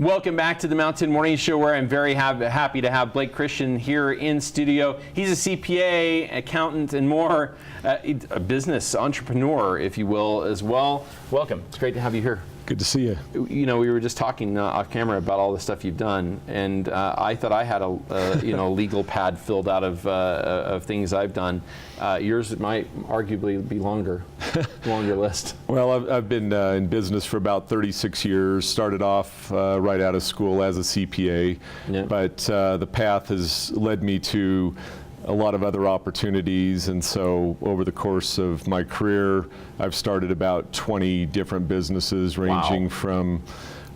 Welcome back to the Mountain Morning Show, where I'm very happy to have Blake Christian here in studio. He's a CPA, accountant, and more, a business entrepreneur, if you will, as well. Welcome. It's great to have you here. Good to see you. You know, we were just talking off camera about all the stuff you've done, and I thought I had a legal pad filled out of things I've done. Yours might arguably be longer list. Well, I've been in business for about 36 years. Started off right out of school as a CPA, but the path has led me to a lot of other opportunities, and so over the course of my career, I've started about 20 different businesses, ranging from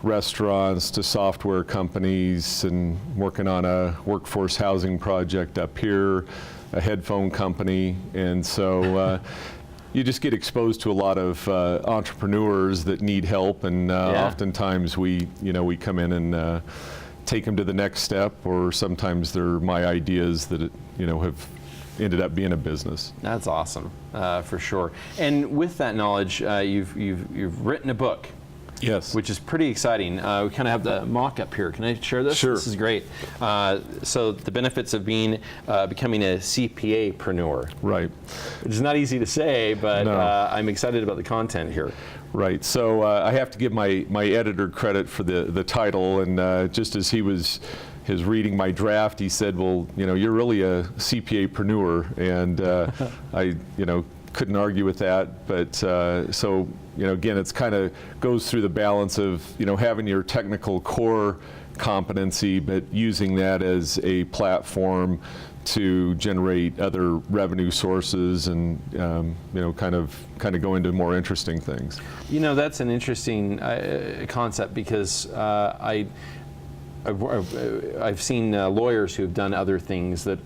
restaurants to software companies, and working on a workforce housing project up here, a headphone company, and so you just get exposed to a lot of entrepreneurs that need help, and oftentimes we come in and take them to the next step, or sometimes they're my ideas that have ended up being a business. That's awesome, for sure. And with that knowledge, you've written a book. Yes. Which is pretty exciting. We kind of have the mock-up here. Can I share this? Sure. This is great. So the benefits of becoming a CPA-preneur. Right. Which is not easy to say, but No. I'm excited about the content here. Right. So I have to give my editor credit for the title, and just as he was reading my draft, he said, "Well, you're really a CPA-preneur," and I couldn't argue with that. But so again, it's kind of goes through the balance of having your technical core competency, but using that as a platform to generate other revenue sources, and kind of go into more interesting things. That's an interesting concept, because I've seen lawyers who have done other things that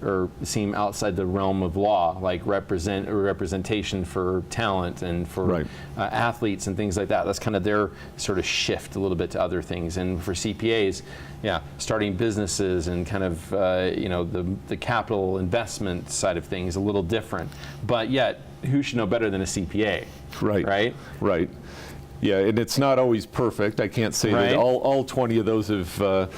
seem outside the realm of law, like representation for talent and for athletes and things like that. That's kind of their sort of shift a little bit to other things. And for CPAs, starting businesses and kind of the capital investment side of things, a little different. But yet, who should know better than a CPA? Right. Right. Right. Yeah, and it's not always perfect. I can't say that all 20 of those have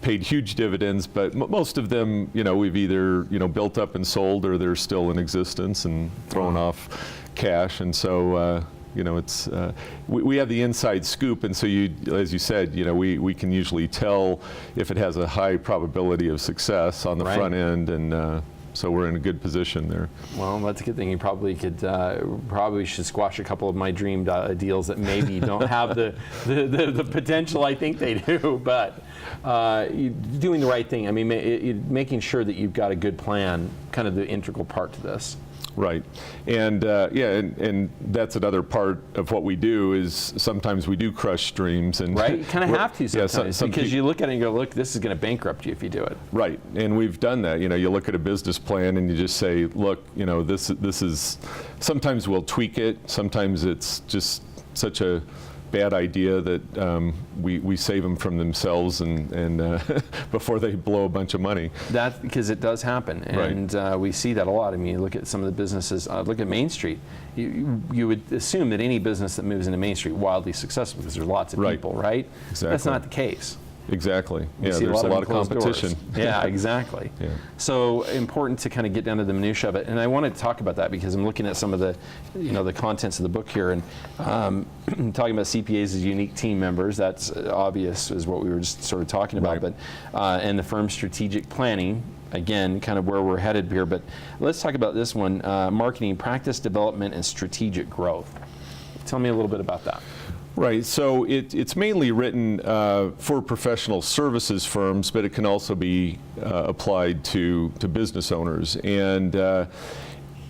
paid huge dividends, but most of them, we've either built up and sold, or they're still in existence and thrown off cash. And so it's we have the inside scoop, and so as you said, we can usually tell if it has a high probability of success on the front end, and so we're in a good position there. Well, that's a good thing. You probably should squash a couple of my dream deals that maybe don't have the potential I think they do. But doing the right thing. I mean, making sure that you've got a good plan, kind of the integral part to this. Right, and and that's another part of what we do, is sometimes we do crush dreams, and you kind of have to sometimes, because you look at it and go, look, this is going to bankrupt you if you do it. Right, and we've done that. You look at a business plan and you just say, look, this is. Sometimes we'll tweak it. Sometimes it's just such a bad idea that we save them from themselves and before they blow a bunch of money. That's because it does happen, and we see that a lot. I mean, you look at some of the businesses. Look at Main Street. You would assume that any business that moves into Main Street wildly successful, because there's lots of people, right? Exactly. That's not the case. Exactly. There's a lot of competition. Yeah, exactly. So important to kind of get down to the minutia of it. And I wanted to talk about that because I'm looking at some of the, the contents of the book here, and talking about CPAs as unique team members. That's obvious, is what we were just sort of talking about. But and the firm's strategic planning. Again, kind of where we're headed here. But let's talk about this one: marketing, practice development, and strategic growth. Tell me a little bit about that. Right, so it's mainly written for professional services firms, but it can also be applied to business owners. And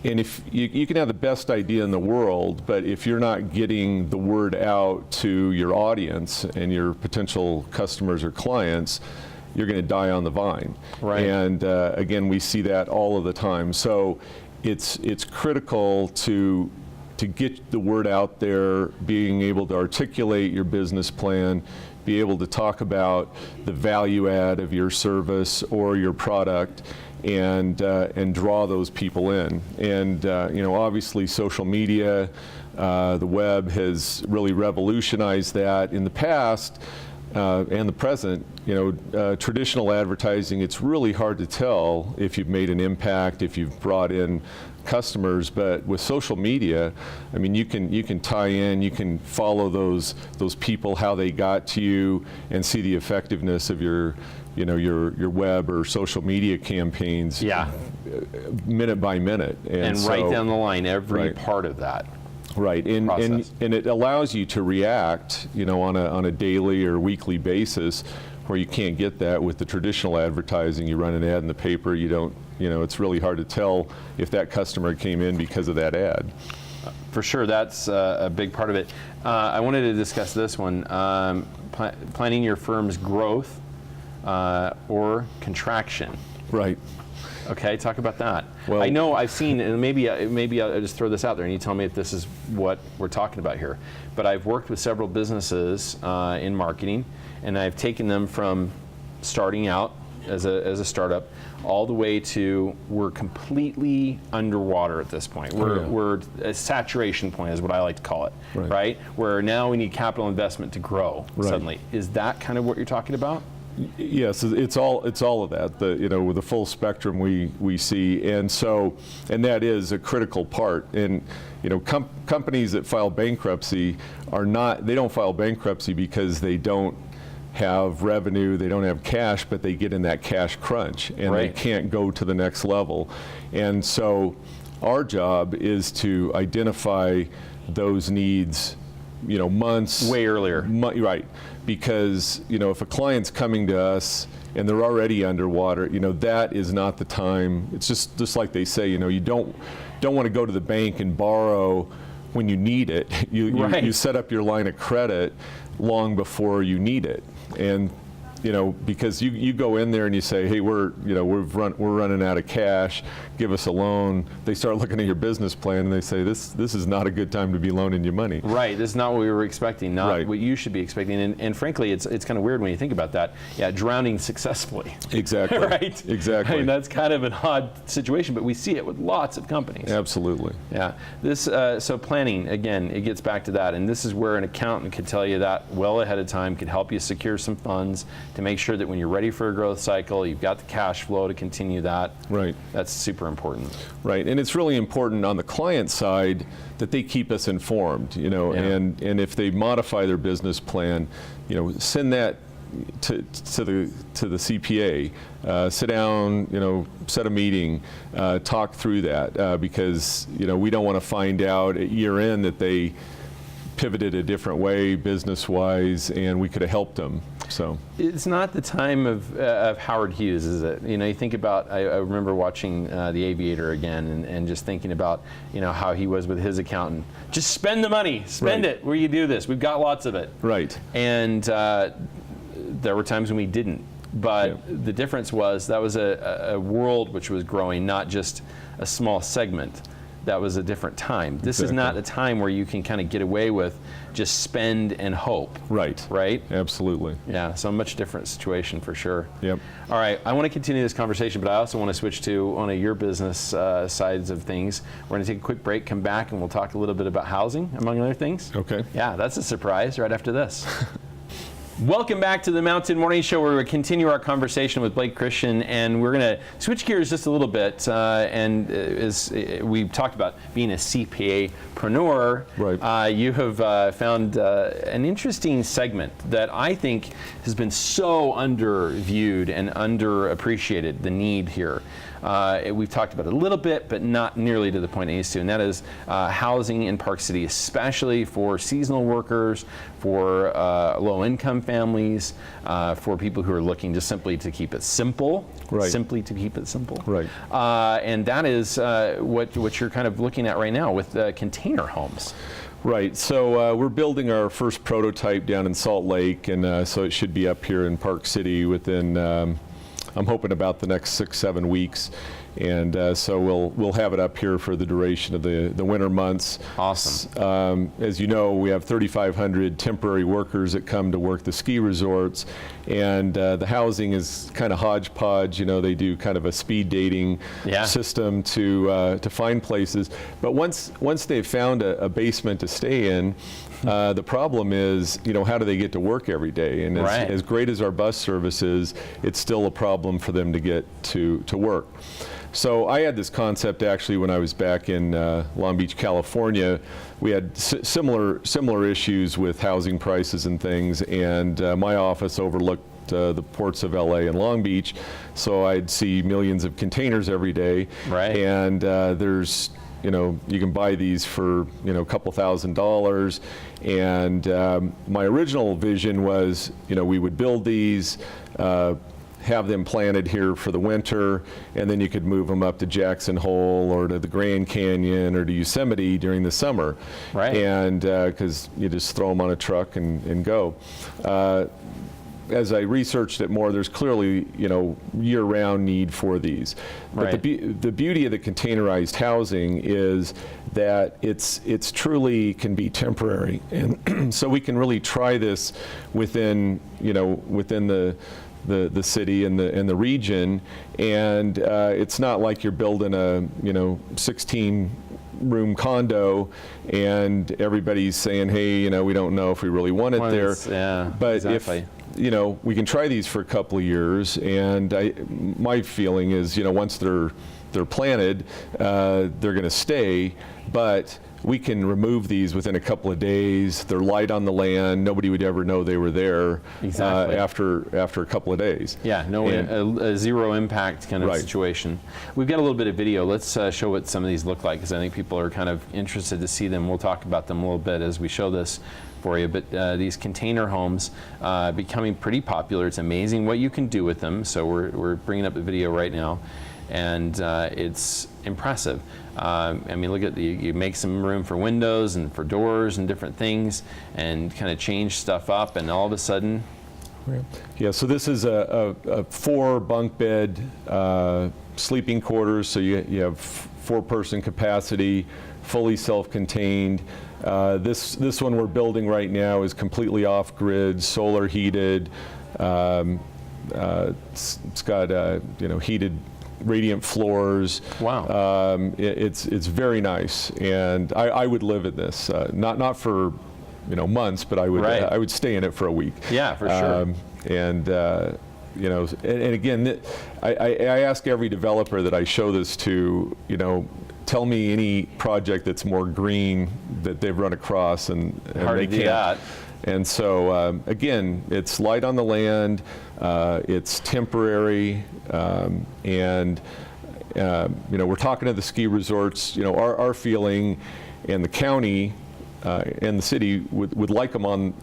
if you can have the best idea in the world, but if you're not getting the word out to your audience and your potential customers or clients, you're going to die on the vine. Right. And again, we see that all of the time. So it's critical to get the word out there, being able to articulate your business plan, be able to talk about the value add of your service or your product, and draw those people in. And obviously social media, the web has really revolutionized that. In the past, and the present, traditional advertising, it's really hard to tell if you've made an impact, if you've brought in customers. But with social media, I mean, you can tie in, you can follow those people, how they got to you, and see the effectiveness of your web or social media campaigns. Yeah. Minute by minute, and so, right down the line, every right. part of that. Right, and it allows you to react, on a daily or weekly basis, where you can't get that with the traditional advertising. You run an ad in the paper, you don't, it's really hard to tell if that customer came in because of that ad. For sure, that's a big part of it. I wanted to discuss this one, planning your firm's growth or contraction. Right. Okay, talk about that. Well, I know I've seen, and maybe I'll just throw this out there and you tell me if this is what we're talking about here. But I've worked with several businesses in marketing, and I've taken them from starting out as a startup all the way to we're completely underwater at this point. We're a saturation point is what I like to call it, right? Where now we need capital investment to grow suddenly. Is that kind of what you're talking about? Yes, it's all of that. With the full spectrum we see, and that is a critical part. And companies that file bankruptcy they don't file bankruptcy because they don't have revenue, they don't have cash, but they get in that cash crunch and they can't go to the next level. And so our job is to identify those needs, months way earlier. Right. Because, if a client's coming to us and they're already underwater, that is not the time. It's just like they say, you don't want to go to the bank and borrow when you need it. You set up your line of credit long before you need it. And because you go in there and you say, hey, we're running out of cash, give us a loan. They start looking at your business plan and they say, this is not a good time to be loaning you money. Right, this is not what we were expecting, not what you should be expecting. And frankly, it's kind of weird when you think about that. Yeah, drowning successfully. Exactly. Right? Exactly. I mean, that's kind of an odd situation, but we see it with lots of companies. Absolutely. Yeah. So planning, again, it gets back to that. And this is where an accountant could tell you that well ahead of time, could help you secure some funds to make sure that when you're ready for a growth cycle, you've got the cash flow to continue that. Right. That's super important. Right, and it's really important on the client side that they keep us informed, and if they modify their business plan, send that to the CPA, sit down, set a meeting, talk through that, because we don't want to find out at year end that they pivoted a different way business-wise, and we could have helped them. So it's not the time of Howard Hughes, is it? You think about, I remember watching The Aviator again, and just thinking about how he was with his accountant. Just spend the money, spend it where you do this. We've got lots of it. Right. And there were times when we didn't. But the difference was that was a world which was growing, not just a small segment. That was a different time. This is not a time where you can kind of get away with just spend and hope. Right. Right? Absolutely. Yeah, so a much different situation for sure. Yep. All right, I want to continue this conversation, but I also want to switch to one of your business sides of things. We're going to take a quick break, come back, and we'll talk a little bit about housing, among other things. Okay. Yeah, that's a surprise right after this. Welcome back to the Mountain Morning Show, where we continue our conversation with Blake Christian, and we're going to switch gears just a little bit. As we've talked about being a CPA-preneur, you have found an interesting segment that I think has been so underviewed and underappreciated, the need here. We've talked about it a little bit, but not nearly to the point it needs to, and that is housing in Park City, especially for seasonal workers, for low-income families, for people who are looking just simply to keep it simple. Simply to keep it simple. Right. And that is what you're kind of looking at right now with container homes. Right, so we're building our first prototype down in Salt Lake, and so it should be up here in Park City within, I'm hoping, about the next 6-7 weeks. And so we'll have it up here for the duration of the winter months. Awesome. As you know, we have 3,500 temporary workers that come to work the ski resorts, and the housing is kind of hodgepodge. They do kind of a speed dating system to find places. But once they've found a basement to stay in, The problem is, how do they get to work every day? And Right. as great as our bus service is, it's still a problem for them to get to work. So I had this concept actually when I was back in Long Beach, California. We had similar issues with housing prices and things, and my office overlooked the ports of LA and Long Beach, so I'd see millions of containers every day. Right. And there's, you can buy these for, a couple $1,000s. And my original vision was, we would build these, have them planted here for the winter, and then you could move them up to Jackson Hole or to the Grand Canyon or to Yosemite during the summer. Right. And because you just throw them on a truck and go. As I researched it more, there's clearly, year-round need for these. Right. But the beauty of the containerized housing is that it's truly can be temporary, and so we can really try this within the city and the region, and it's not like you're building a 16-room condo and everybody's saying, hey, we don't know if we really want it there. Yeah, but exactly. if we can try these for a couple of years, and my feeling is, once they're planted, they're going to stay, but we can remove these within a couple of days. They're light on the land. Nobody would ever know they were there. Exactly. After a couple of days. Yeah, a zero impact kind of Right. situation. We've got a little bit of video. Let's show what some of these look like, because I think people are kind of interested to see them. We'll talk about them a little bit as we show this for you. But these container homes becoming pretty popular. It's amazing what you can do with them. So we're bringing up the video right now, and it's impressive. Look at you make some room for windows and for doors and different things, and kind of change stuff up, and all of a sudden. Yeah, so this is a 4 bunk bed sleeping quarters, so you have 4-person capacity, fully self-contained. This one we're building right now is completely off-grid, solar heated. It's got heated radiant floors. Wow. It's very nice, and I would live in this. Not for months, but I would Right. I would stay in it for a week. Yeah, for sure. And again, I ask every developer that I show this to, tell me any project that's more green that they've run across, and Hard they to do can't. that. And so again, it's light on the land, it's temporary, and we're talking to the ski resorts. Our feeling, and the county and the city would like them on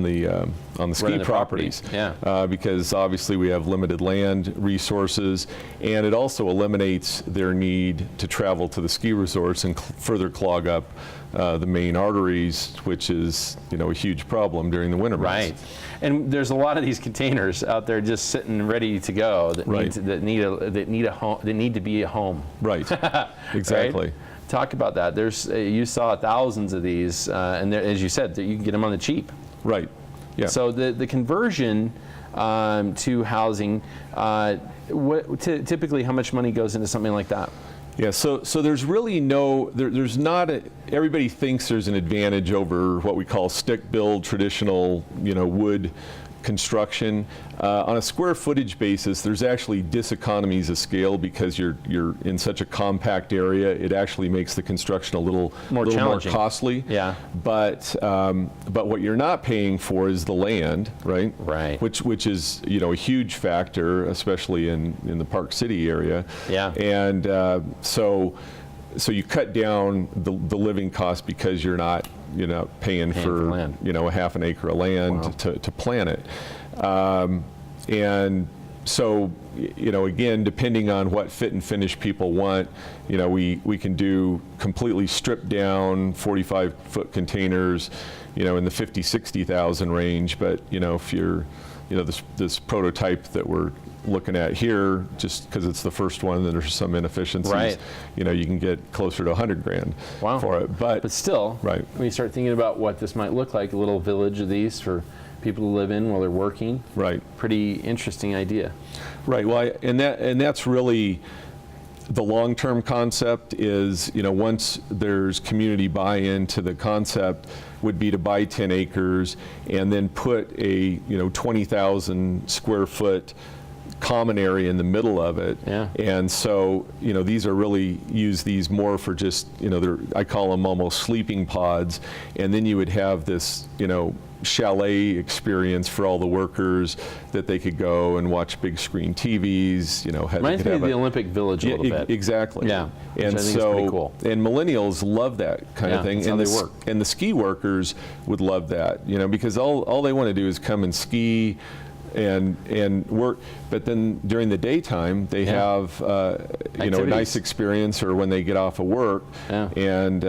the ski the properties. property. Yeah. Because obviously we have limited land resources, and it also eliminates their need to travel to the ski resorts and further clog up the main arteries, which is a huge problem during the winter Right. months. And there's a lot of these containers out there just sitting ready to go that Right. need a home, that need to be a home. Right. Exactly. Right? Talk about that. There's you saw thousands of these, and there, as you said, you can get them on the cheap. Right. Yeah. So the conversion to housing, typically how much money goes into something like that? Yeah, so there's really there's not everybody thinks there's an advantage over what we call stick build, traditional, wood construction. On a square footage basis, there's actually diseconomies of scale because you're in such a compact area. It actually makes the construction a little more costly. Yeah. But what you're not paying for is the land, right? Right. Which is a huge factor, especially in the Park City area. Yeah. And so you cut down the living cost because you're not paying for land. A half an acre of land Wow. to plant it. And so, again, depending on what fit and finish people want, we can do completely stripped down 45-foot containers, in the 50, 60,000 range. But, if you're, this prototype that we're looking at here, just because it's the first one, then there's some inefficiencies. Right. You can get closer to $100,000 Wow. for it. But still, Right. when you start thinking about what this might look like, a little village of these for people to live in while they're working. Right. Pretty interesting idea. Right. Well, and that's really, The long-term concept is, once there's community buy-in to the concept, would be to buy 10 acres and then put a 20,000 square foot common area in the middle of it. Yeah. And so, these are really use these more for just, I call them almost sleeping pods. And then you would have this, chalet experience for all the workers that they could go and watch big screen TVs. Reminds me of the Olympic Village a little bit. Exactly. Yeah, which and I think so, is pretty cool. And millennials love that kind of thing. That's how they work. And the ski workers would love that, because all they want to do is come and ski and work, but then during the daytime they have a nice experience, or when they get off of work, and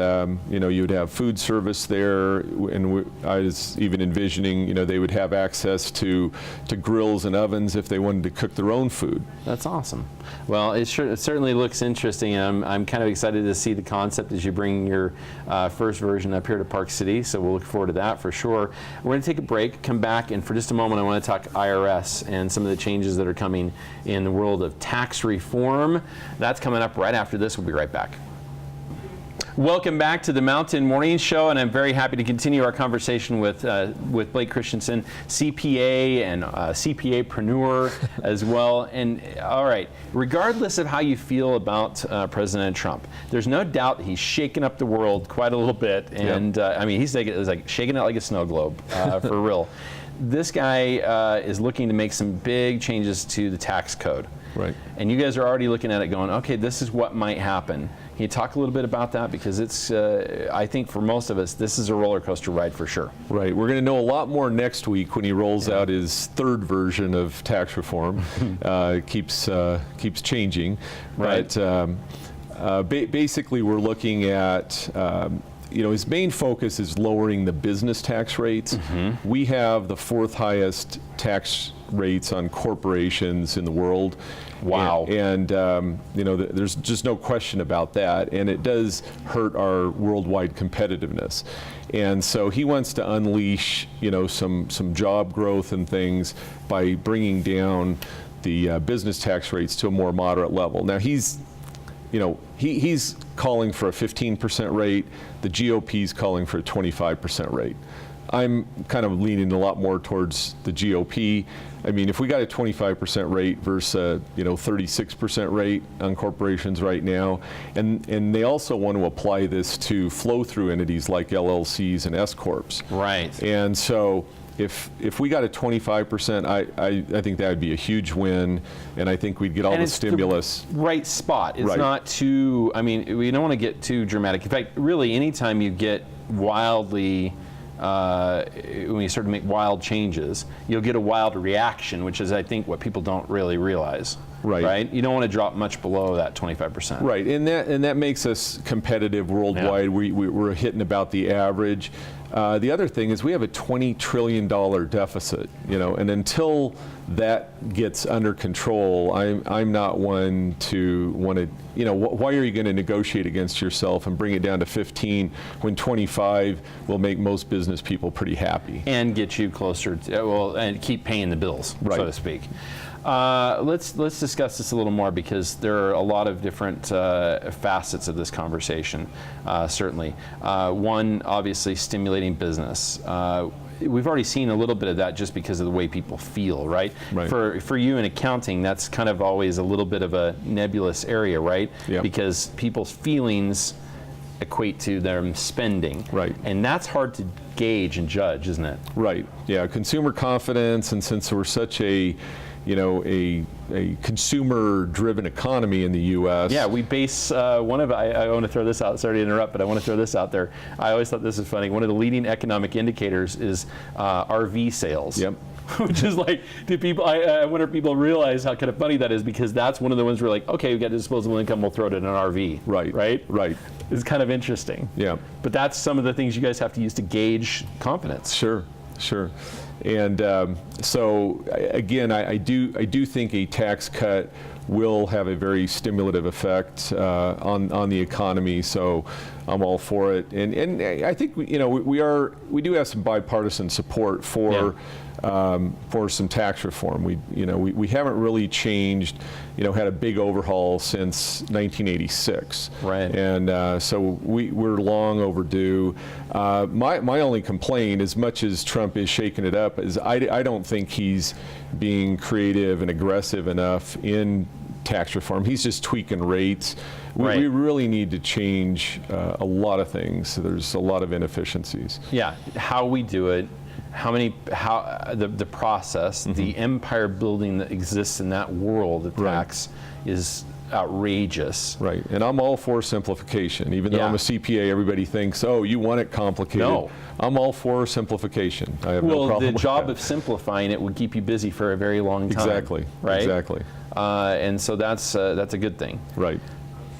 you'd have food service there, and I was even envisioning they would have access to grills and ovens if they wanted to cook their own food. That's awesome. Well, it certainly looks interesting, and I'm kind of excited to see the concept as you bring your first version up here to Park City, so we'll look forward to that for sure. We're going to take a break, come back, and for just a moment I want to talk IRS and some of the changes that are coming in the world of tax reform. That's coming up right after this. We'll be right back. Welcome back to the Mountain Morning Show, and I'm very happy to continue our conversation with Blake Christensen, CPA and CPA-preneur as well. And all right, regardless of how you feel about President Trump, there's no doubt he's shaken up the world quite a little bit, and he's like shaking it like a snow globe for real. This guy is looking to make some big changes to the tax code. Right. And you guys are already looking at it going, okay, this is what might happen. Can you talk a little bit about that? Because it's, I think for most of us, this is a roller coaster ride for sure. Right. We're going to know a lot more next week when he rolls out his third version of tax reform. Keeps changing. Right. But basically, we're looking at his main focus is lowering the business tax rates. Mm-hmm. We have the fourth highest tax rates on corporations in the world. Wow. And there's just no question about that. And it does hurt our worldwide competitiveness. And so he wants to unleash, some job growth and things by bringing down the business tax rates to a more moderate level. Now he's calling for a 15% rate. The GOP's calling for a 25% rate. I'm kind of leaning a lot more towards the GOP. I mean, if we got a 25% rate versus a 36% rate on corporations right now, and they also want to apply this to flow-through entities like LLCs and S-corps. Right. And so if we got a 25%, I think that would be a huge win, and I think we'd get all the stimulus. The right spot. It's right. not too, we don't want to get too dramatic. In fact, really, anytime you get wildly, when you start to make wild changes, you'll get a wild reaction, which is, I think, what people don't really realize. Right. Right. You don't want to drop much below that 25%. Right, and that makes us competitive worldwide. Yeah. We're hitting about the average. The other thing is we have a $20 trillion deficit, and until that gets under control, I'm not one to want to, why are you going to negotiate against yourself and bring it down to 15 when 25 will make most business people pretty happy? And get you closer to, and keep paying the bills, right. so to speak. Let's discuss this a little more, because there are a lot of different facets of this conversation, certainly. One, obviously, stimulating business. We've already seen a little bit of that just because of the way people feel, right? Right. For you in accounting, that's kind of always a little bit of a nebulous area, right? Yep. Because people's feelings equate to their spending. Right. And that's hard to gauge and judge, isn't it? Right. Yeah. Consumer confidence, and since we're such a consumer-driven economy in the U.S. Yeah, we base I want to throw this out. Sorry to interrupt, but I want to throw this out there. I always thought this was funny. One of the leading economic indicators is RV sales. Yep. Which is like, I wonder if people realize how kind of funny that is, because that's one of the ones where like, okay, we've got disposable income, we'll throw it in an RV. Right. Right? Right. It's kind of interesting. Yeah. But that's some of the things you guys have to use to gauge confidence. Sure. And so again, I do think a tax cut will have a very stimulative effect on the economy. So I'm all for it. And I think we do have some bipartisan support for for some tax reform. We haven't really changed, had a big overhaul since 1986. Right. And so we're long overdue. My only complaint, as much as Trump is shaking it up, is I don't think he's being creative and aggressive enough in tax reform. He's just tweaking rates. Right. We really need to change a lot of things. There's a lot of inefficiencies. Yeah, how we do it, the process, the empire building that exists in that world of tax is outrageous. Right, and I'm all for simplification. Even though I'm a CPA, everybody thinks, oh, you want it complicated. No. I'm all for simplification. I have no problem the with job that. of simplifying it would keep you busy for a very long time. Exactly, right? exactly. And so that's a good thing. Right.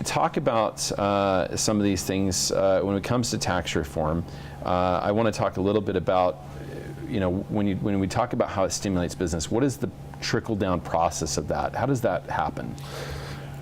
Talk about some of these things when it comes to tax reform. I want to talk a little bit about, when we talk about how it stimulates business, what is the trickle-down process of that? How does that happen?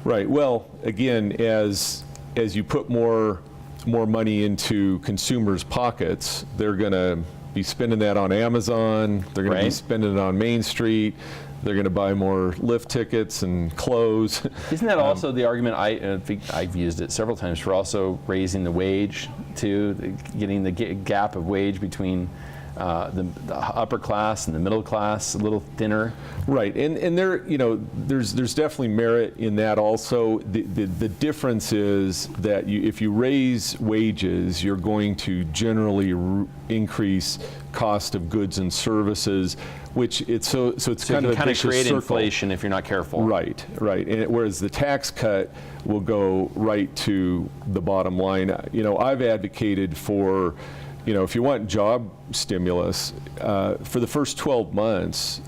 Right. Well, again, as you put more money into consumers' pockets, they're going to be spending that on Amazon. They're going to be spending it on Main Street. They're going to buy more lift tickets and clothes. Isn't that also the argument? I think I've used it several times for also raising the wage too, getting the gap of wage between the upper class and the middle class a little thinner. Right, and there's definitely merit in that also. The difference is that if you raise wages, you're going to generally increase cost of goods and services, which it's kind of a vicious create circle. Inflation if you're not careful. Right. And whereas the tax cut will go right to the bottom line. I've advocated for, if you want job stimulus, for the first 12 months,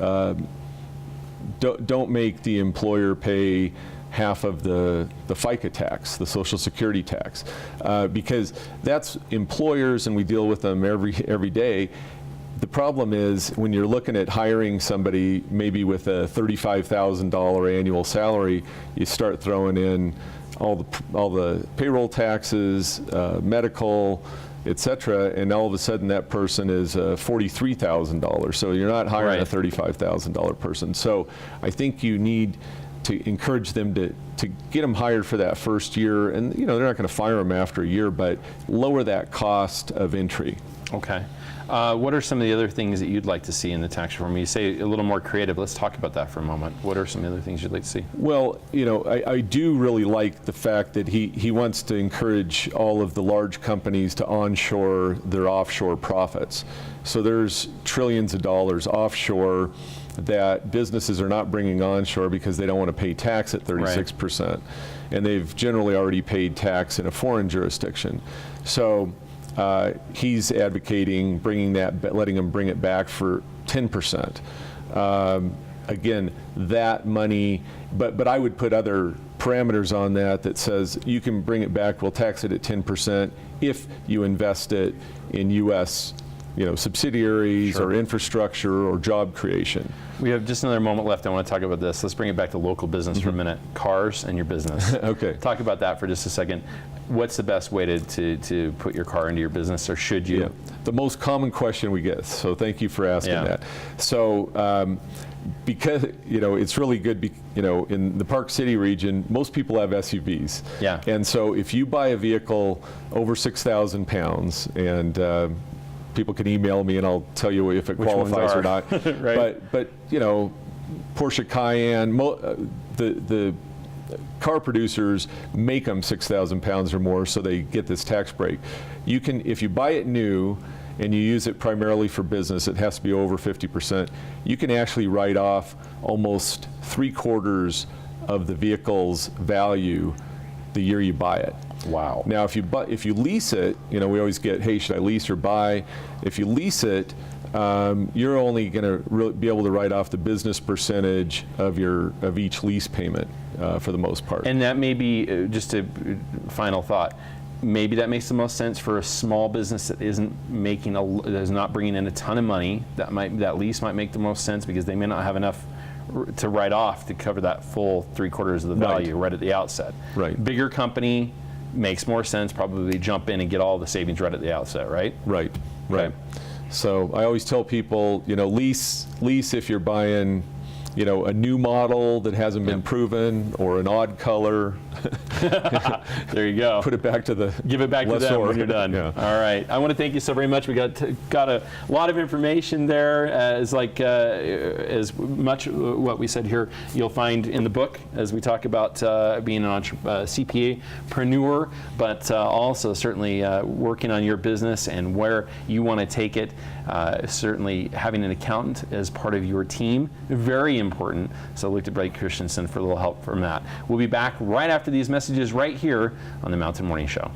don't make the employer pay half of the FICA tax, the Social Security tax, because that's employers, and we deal with them every day. The problem is when you're looking at hiring somebody maybe with a $35,000 annual salary, you start throwing in all the payroll taxes, medical, et cetera, and all of a sudden that person is $43,000. So you're not hiring a $35,000 person. So I think you need to encourage them to get them hired for that first year, and they're not going to fire them after a year, but lower that cost of entry. Okay. What are some of the other things that you'd like to see in the tax reform? You say a little more creative. Let's talk about that for a moment. What are some other things you'd like to see? Well, I do really like the fact that he wants to encourage all of the large companies to onshore their offshore profits. So there's trillions of dollars offshore that businesses are not bringing onshore because they don't want to pay tax at 36%. Right. And they've generally already paid tax in a foreign jurisdiction. So he's advocating letting them bring it back for 10%. Again, that money, but I would put other parameters on that says you can bring it back, we'll tax it at 10% if you invest it in U.S. subsidiaries or infrastructure or job creation. We have just another moment left. I want to talk about this. Let's bring it back to local business for a minute. Cars and your business. Okay. Talk about that for just a second. What's the best way to put your car into your business, or should you? Yeah. The most common question we get, so thank you for asking that. So because it's really good, in the Park City region, most people have SUVs. Yeah. And so if you buy a vehicle over 6,000 pounds, and people can email me and I'll tell you if it qualifies or not. Right. But Porsche Cayenne, the car producers make them 6,000 pounds or more, so they get this tax break. You can, if you buy it new and you use it primarily for business, it has to be over 50%. You can actually write off almost 3/4 of the vehicle's value the year you buy it. Wow. Now, if you lease it, we always get, hey, should I lease or buy? If you lease it, you're only going to be able to write off the business percentage of each lease payment for the most part. And that may be just a final thought. Maybe that makes the most sense for a small business that isn't that is not bringing in a ton of money. That lease might make the most sense because they may not have enough to write off to cover that full 3/4 of the value right at the outset. Right. Bigger company makes more sense, probably jump in and get all the savings right at the outset, right? Right. Okay. So I always tell people, lease if you're buying, a new model that hasn't been proven, or an odd color. There you go. Put it back to the Give it back to them lessor. when you're done. Yeah. All right. I want to thank you so very much. We got a lot of information there. As much what we said here, you'll find in the book as we talk about being an CPA-preneur, but also certainly working on your business and where you want to take it. Certainly having an accountant as part of your team, very important. So look to Blake Christensen for a little help from that. We'll be back right after these messages right here on the Mountain Morning Show.